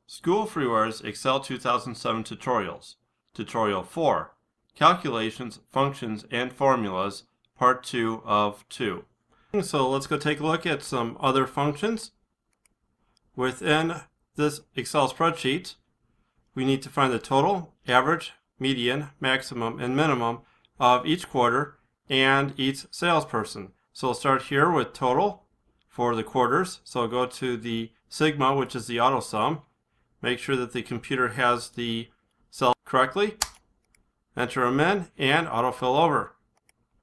SchoolFreeware's Excel 2007 tutorials. Tutorial 4, Calculations, Functions, and Formulas, Part 2 of 2. So let's go take a look at some other functions. Within this Excel spreadsheet, we need to find the total, average, median, maximum, and minimum of each quarter and each salesperson. So we'll start here with total for the quarters. So I'll go to the sigma, which is the auto sum. Make sure that the computer has the cell correctly. Enter them in and autofill over.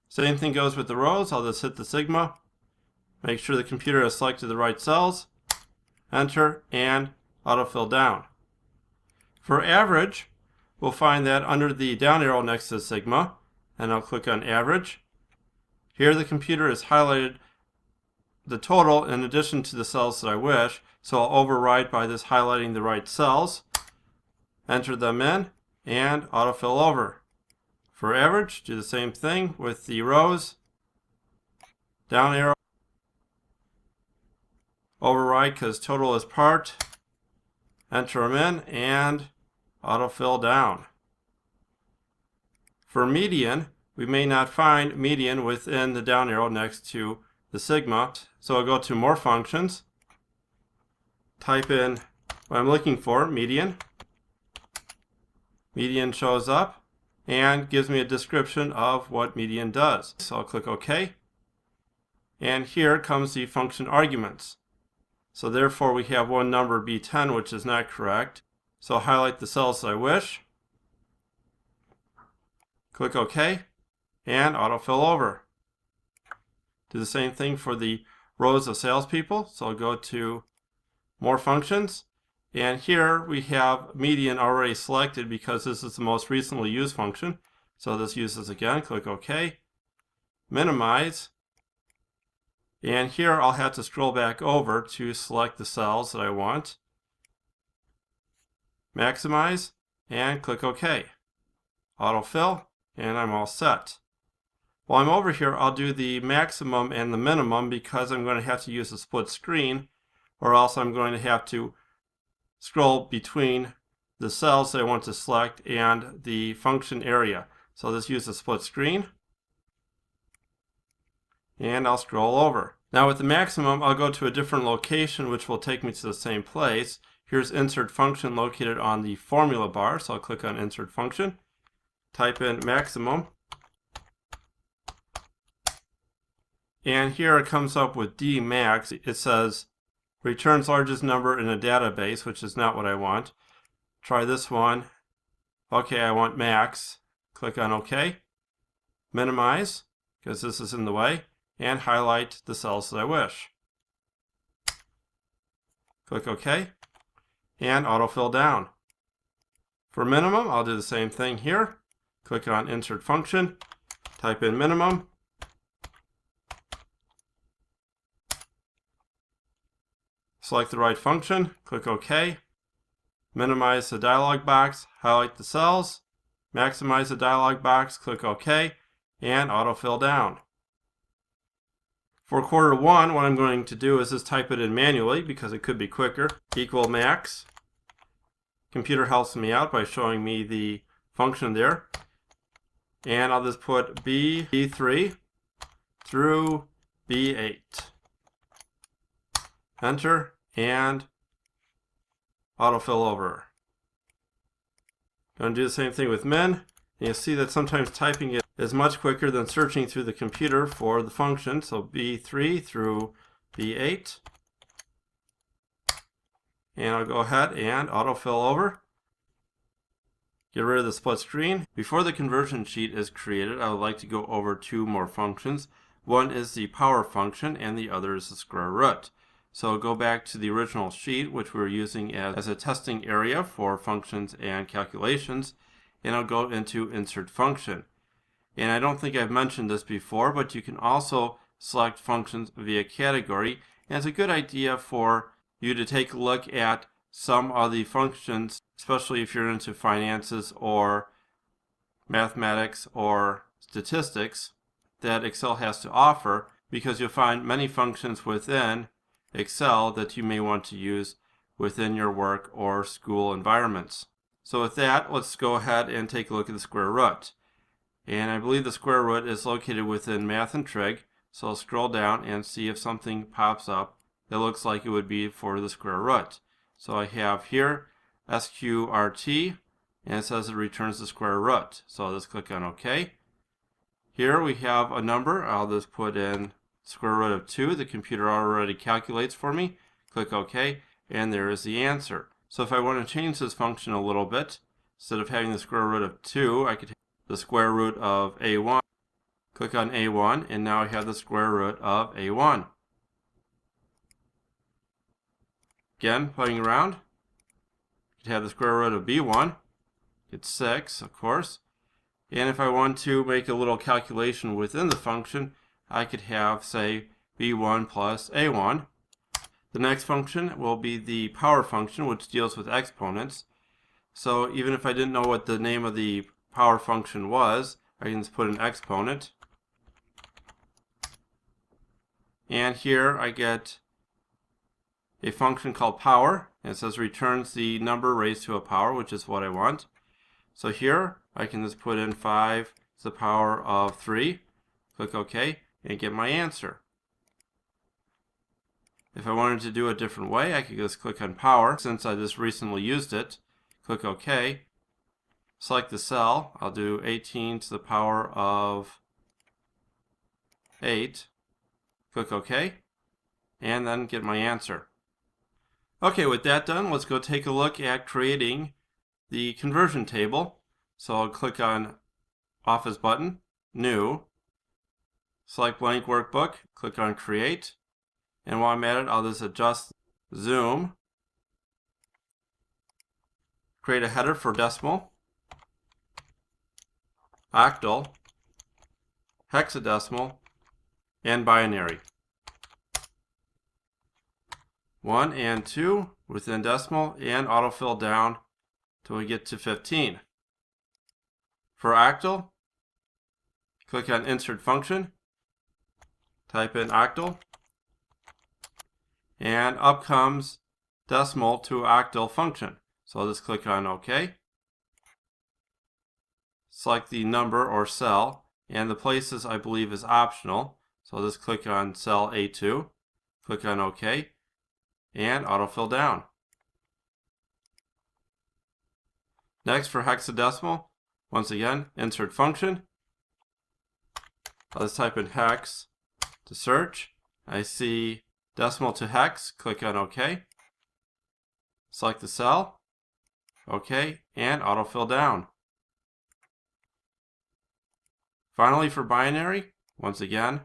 Same thing goes with the rows. I'll just hit the sigma. Make sure the computer has selected the right cells. Enter and autofill down. For average, we'll find that under the down arrow next to sigma, and I'll click on average. Here the computer has highlighted the total in addition to the cells that I wish, so I'll override by this highlighting the right cells, enter them in, and autofill over. For average, do the same thing with the rows, down arrow, override because total is part, enter them in, and autofill down. For median, we may not find median within the down arrow next to the sigma, so I'll go to more functions, type in what I'm looking for, median. Median shows up and gives me a description of what median does. So I'll click OK. And here comes the function arguments. So therefore we have one number B10, which is not correct. So I'll highlight the cells that I wish. Click OK and autofill over. Do the same thing for the rows of salespeople. So I'll go to more functions. And here we have median already selected because this is the most recently used function. So this uses again, click OK. Minimize. And here I'll have to scroll back over to select the cells that I want. Maximize and click OK. Autofill and I'm all set. While I'm over here, I'll do the maximum and the minimum because I'm going to have to use a split screen, or else I'm going to have to scroll between the cells that I want to select and the function area. So I'll just use a split screen and I'll scroll over. Now with the maximum, I'll go to a different location which will take me to the same place. Here's insert function located on the formula bar, so I'll click on insert function, type in maximum, and here it comes up with D max. It says returns largest number in a database, which is not what I want. Try this one. Okay, I want max. Click on OK. Minimize, because this is in the way, and highlight the cells that I wish. Click OK, and autofill down. For minimum, I'll do the same thing here. Click on insert function, type in minimum, select the right function, click OK, minimize the dialog box, highlight the cells, maximize the dialog box, click OK, and autofill down. For quarter one, what I'm going to do is just type it in manually because it could be quicker, equal max. Computer helps me out by showing me the function there. And I'll just put B3 through B8. Enter and autofill over. Going to do the same thing with min. And you'll see that sometimes typing it is much quicker than searching through the computer for the function. So B3 through B8. And I'll go ahead and autofill over. Get rid of the split screen. Before the conversion sheet is created, I would like to go over two more functions. One is the power function and the other is the square root. So I'll go back to the original sheet, which we were using as a testing area for functions and calculations, and I'll go into insert function. And I don't think I've mentioned this before, but you can also select functions via category, and it's a good idea for you to take a look at some of the functions, especially if you're into finances or mathematics or statistics, that Excel has to offer, because you'll find many functions within Excel that you may want to use within your work or school environments. So with that, let's go ahead and take a look at the square root. And I believe the square root is located within Math and Trig, so I'll scroll down and see if something pops up that looks like it would be for the square root. So I have here SQRT, and it says it returns the square root. So I'll just click on OK. Here we have a number. I'll just put in square root of 2. The computer already calculates for me. Click OK, and there is the answer. So if I want to change this function a little bit, instead of having the square root of 2, I could have the square root of A1. Click on A1, and now I have the square root of A1. Again, playing around, you could have the square root of B1. It's 6, of course. And if I want to make a little calculation within the function, I could have, say, B1 plus A1. The next function will be the power function, which deals with exponents. So even if I didn't know what the name of the power function was, I can just put an exponent. And here I get a function called power. And it says returns the number raised to a power, which is what I want. So here I can just put in 5 to the power of 3. Click OK and get my answer. If I wanted to do it a different way, I could just click on power. Since I just recently used it, click OK. Select the cell. I'll do 18 to the power of 8. Click OK, and then get my answer. Okay, with that done, let's go take a look at creating the conversion table. So I'll click on Office button, New, select Blank Workbook, click on Create, and while I'm at it, I'll just adjust zoom, create a header for decimal, octal, hexadecimal, and binary. 1 and 2 within decimal, and autofill down till we get to 15. For octal, click on Insert Function, type in octal, and up comes decimal to octal function. So I'll just click on OK. Select the number or cell, and the places I believe is optional. So I'll just click on cell A2, click on OK, and autofill down. Next, for hexadecimal, once again, insert function. I'll just type in hex to search. I see decimal to hex, click on OK. Select the cell, OK, and autofill down. Finally, for binary, once again,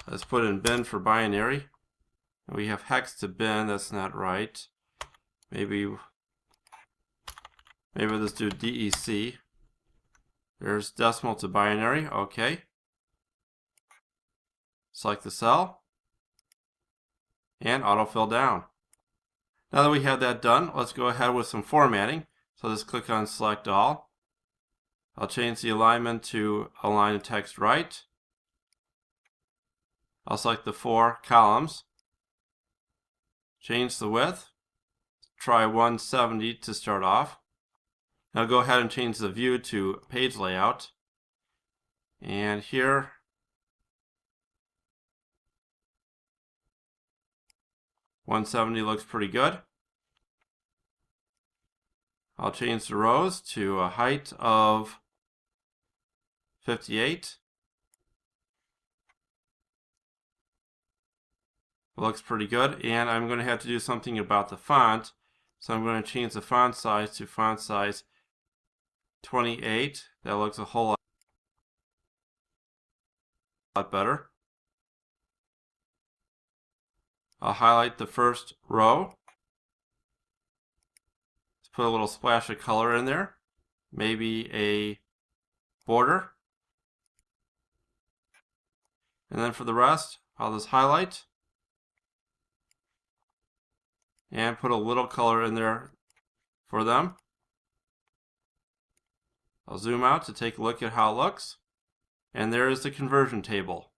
let's put in bin for binary. We have hex to bin, that's not right. Maybe let's do DEC. There's decimal to binary, okay. Select the cell, and autofill down. Now that we have that done, let's go ahead with some formatting. So just click on Select All. I'll change the alignment to Align Text Right. I'll select the 4 columns. Change the width. Try 170 to start off. Now go ahead and change the view to page layout. And here, $170 looks pretty good. I'll change the rows to a height of 58. It looks pretty good, and I'm going to have to do something about the font. So I'm going to change the font size to font size 28. That looks a whole lot better. I'll highlight the first row. Let's put a little splash of color in there. Maybe a border. And then for the rest, I'll just highlight and put a little color in there for them. I'll zoom out to take a look at how it looks. And there is the conversion table.